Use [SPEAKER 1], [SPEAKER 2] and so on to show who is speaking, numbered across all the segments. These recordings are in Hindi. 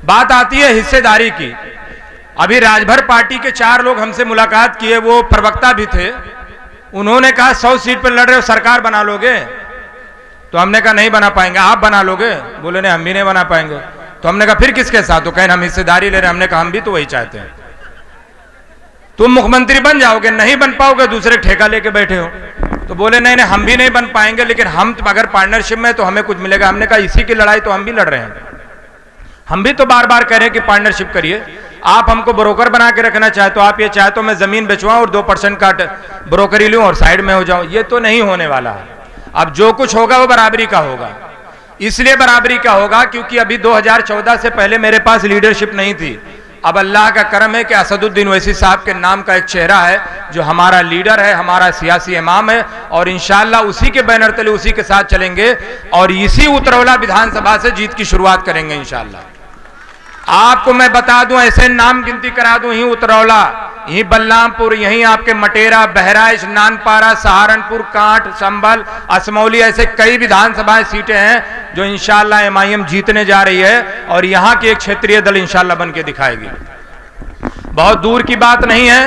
[SPEAKER 1] बात आती है हिस्सेदारी की। अभी राजभर पार्टी के 4 लोग हमसे मुलाकात किए, वो प्रवक्ता भी थे। उन्होंने कहा 100 सीट पर लड़ रहे हो, सरकार बना लोगे? तो हमने कहा नहीं बना पाएंगे। आप बना लोगे? बोले नहीं, हम भी नहीं बना पाएंगे। तो हमने कहा फिर किसके साथ? तो कहें हम हिस्सेदारी ले रहे हैं। हमने कहा हम भी तो वही चाहते हैं। तुम मुख्यमंत्री बन जाओगे, नहीं बन पाओगे, दूसरे ठेका लेके बैठे हो। तो बोले नहीं नहीं, हम भी नहीं बन पाएंगे, लेकिन हम अगर पार्टनरशिप में तो हमें कुछ मिलेगा। हमने कहा इसी की लड़ाई तो हम भी लड़ रहे हैं। हम भी तो बार बार कह रहे हैं कि पार्टनरशिप करिए। आप हमको ब्रोकर बना के रखना चाहे तो आप ये चाहे तो मैं जमीन बेचवाऊं और 2% का ब्रोकरी लूं और साइड में हो जाऊं। ये तो नहीं होने वाला है। अब जो कुछ होगा वो बराबरी का होगा। इसलिए बराबरी का होगा क्योंकि अभी 2014 से पहले मेरे पास लीडरशिप नहीं थी। अब अल्लाह का करम है कि असदुद्दीन ओवैसी साहब के नाम का एक चेहरा है जो हमारा लीडर है, हमारा सियासी इमाम है, और इंशाअल्लाह उसी के बैनर तले उसी के साथ चलेंगे और इसी उतरौला विधानसभा से जीत की शुरुआत करेंगे इंशाअल्लाह। आपको मैं बता दूं, ऐसे नाम गिनती करा दूं, यही उतरौला, यही बलरामपुर, यही आपके मटेरा, बहराइच, नानपारा, सहारनपुर, कांठ, संभल, असमौली, ऐसे कई विधानसभाएं सीटें हैं जो इंशाअल्लाह एमआईएम जीतने जा रही है और यहां की एक क्षेत्रीय दल इंशाअल्लाह बन के दिखाएगी। बहुत दूर की बात नहीं है,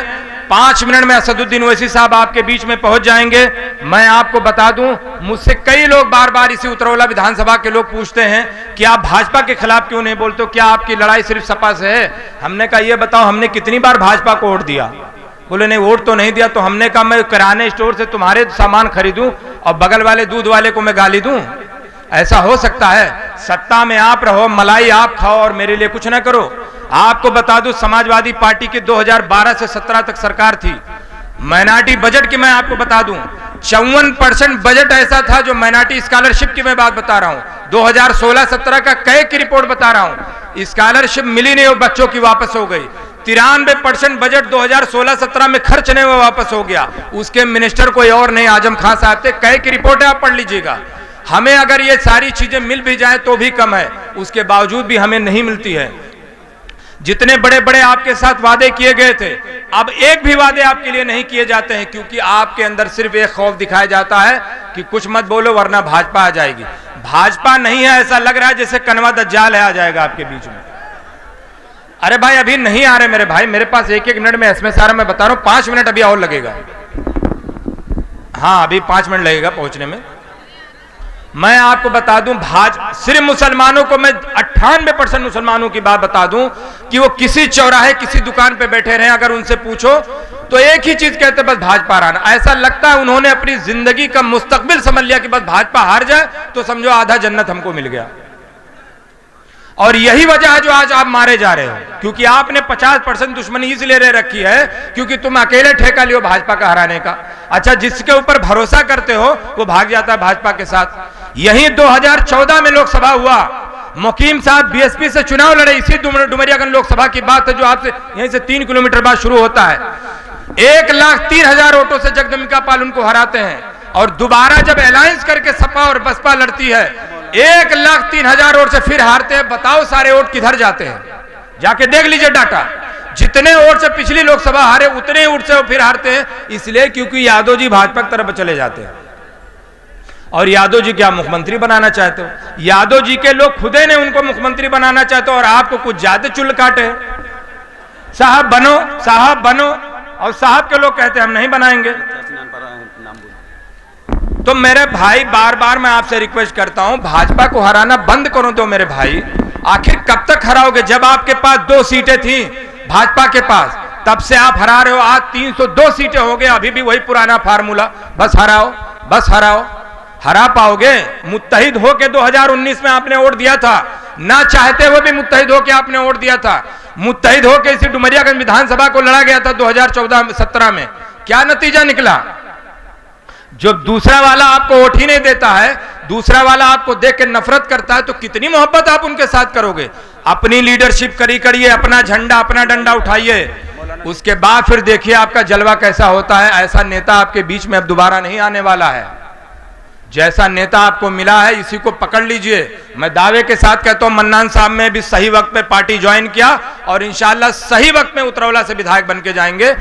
[SPEAKER 1] 5 मिनट में असदुद्दीन ओवैसी साहब आपके बीच में पहुंच जाएंगे। मैं आपको बता दूं, मुझसे कई लोग बार बार इसी उतरौला विधानसभा के लोग पूछते हैं कि आप भाजपा के खिलाफ क्यों नहीं बोलते हो, क्या आपकी लड़ाई सिर्फ सपा से है? हमने कहा ये बताओ, हमने कितनी बार भाजपा को वोट दिया? बोले नहीं, वोट तो नहीं दिया। तो हमने कहा मैं किराने स्टोर से तुम्हारे सामान खरीदूं और बगल वाले दूध वाले को मैं गाली दूं? ऐसा हो सकता है? सत्ता में आप रहो, मलाई आप खाओ और मेरे लिए कुछ ना करो। आपको बता दूं, समाजवादी पार्टी की 2012 से 17 तक सरकार थी। माइनॉरिटी बजट की मैं आपको बता दूं, 54% बजट ऐसा था जो माइनॉरिटी स्कॉलरशिप की मैं बात बता रहा हूं। 2016-17 का कई की रिपोर्ट बता रहा हूं। स्कॉलरशिप मिली नहीं और बच्चों की वापस हो गई। 93% बजट 2016-17 में खर्च नहीं हुआ, वापस हो गया। उसके मिनिस्टर कोई और नहीं, आजम खान साहब थे। कई की रिपोर्ट है, आप पढ़ लीजिएगा। हमें अगर ये सारी चीजें मिल भी जाए तो भी कम है, उसके बावजूद भी हमें नहीं मिलती है। जितने बड़े बड़े आपके साथ वादे किए गए थे, अब एक भी वादे आपके लिए नहीं किए जाते हैं क्योंकि आपके अंदर सिर्फ एक खौफ दिखाया जाता है कि कुछ मत बोलो वरना भाजपा आ जाएगी। भाजपा नहीं है, ऐसा लग रहा है जैसे कनवा दज्जाल है, आ जाएगा आपके बीच में। अरे भाई अभी नहीं आ रहे मेरे भाई, मेरे पास 1-1 मिनट में एसएमएस आ रहा, मैं बता रहा हूं 5 मिनट अभी और लगेगा। हाँ, अभी 5 मिनट लगेगा पहुंचने में। मैं आपको बता दूं, सिर्फ मुसलमानों को मैं 98% मुसलमानों की बात बता दूं कि वो किसी चौराहे किसी दुकान पे बैठे रहे, अगर उनसे पूछो तो एक ही चीज कहते, बस भाजपा आना। ऐसा लगता है उन्होंने अपनी जिंदगी का मुस्तकबिल समझ लिया कि बस भाजपा हार जाए तो समझो आधा जन्नत हमको मिल गया। और यही वजह है जो आज आप मारे जा रहे हो, क्योंकि आपने 50% दुश्मनी इसलिए ले रखी है क्योंकि तुम अकेले ठेका लियो भाजपा का हराने का। अच्छा, जिसके ऊपर भरोसा करते हो वो भाग जाता है भाजपा के साथ। यही 2014 में लोकसभा हुआ, मुकीम साहब बीएसपी से चुनाव लड़े, इसी डुमरियागंज लोकसभा की बात है जो आपसे यहीं से 3 किलोमीटर बाद शुरू होता है। 1,03,000 वोटों से जगदम्बिका पाल उनको हराते हैं और दोबारा जब अलायंस करके सपा और बसपा लड़ती है 1,03,000 वोट से फिर हारते हैं। बताओ सारे वोट किधर जाते हैं? जाके देख लीजिए डाटा। जितने वोट से पिछली लोकसभा हारे उतने वोट से वो फिर हारते हैं, इसलिए क्योंकि यादव जी भाजपा की तरफ चले जाते हैं। और यादव जी क्या मुख्यमंत्री बनाना चाहते हो? यादव जी के लोग खुदे ने उनको मुख्यमंत्री बनाना चाहते हो और आपको कुछ ज्यादा चुल काटे, साहब बनो साहब बनो, और साहब के लोग कहते हैं हम नहीं बनाएंगे। तो मेरे भाई बार बार मैं आपसे रिक्वेस्ट करता हूं, भाजपा को हराना बंद करो तो मेरे भाई। आखिर कब तक हराओगे? जब आपके पास 2 सीटें थी भाजपा के पास, तब से आप हरा रहे हो। आज 302 सीटें हो गए, अभी भी वही पुराना फार्मूला, बस हराओ बस हराओ। हरा पाओगे? मुत्तहिद होके 2019 में आपने वोट दिया था, ना चाहते हुए भी मुत्तहिद होके आपने वोट दिया था। मुत्तहिद होके इसी डुमरियागंज विधानसभा को लड़ा गया था 2014-17 में। क्या नतीजा निकला? जब दूसरा वाला आपको वोट ही नहीं देता है, दूसरा वाला आपको देख के नफरत करता है, तो कितनी मोहब्बत आप उनके साथ करोगे? अपनी लीडरशिप करिए, अपना झंडा अपना डंडा उठाइए, उसके बाद फिर देखिए आपका जलवा कैसा होता है। ऐसा नेता आपके बीच में अब दोबारा नहीं आने वाला है। जैसा नेता आपको मिला है इसी को पकड़ लीजिए। मैं दावे के साथ कहता हूं, मन्नान साहब ने भी सही वक्त पे पार्टी ज्वाइन किया और इंशाअल्लाह सही वक्त में उतरौला से विधायक बन के जाएंगे।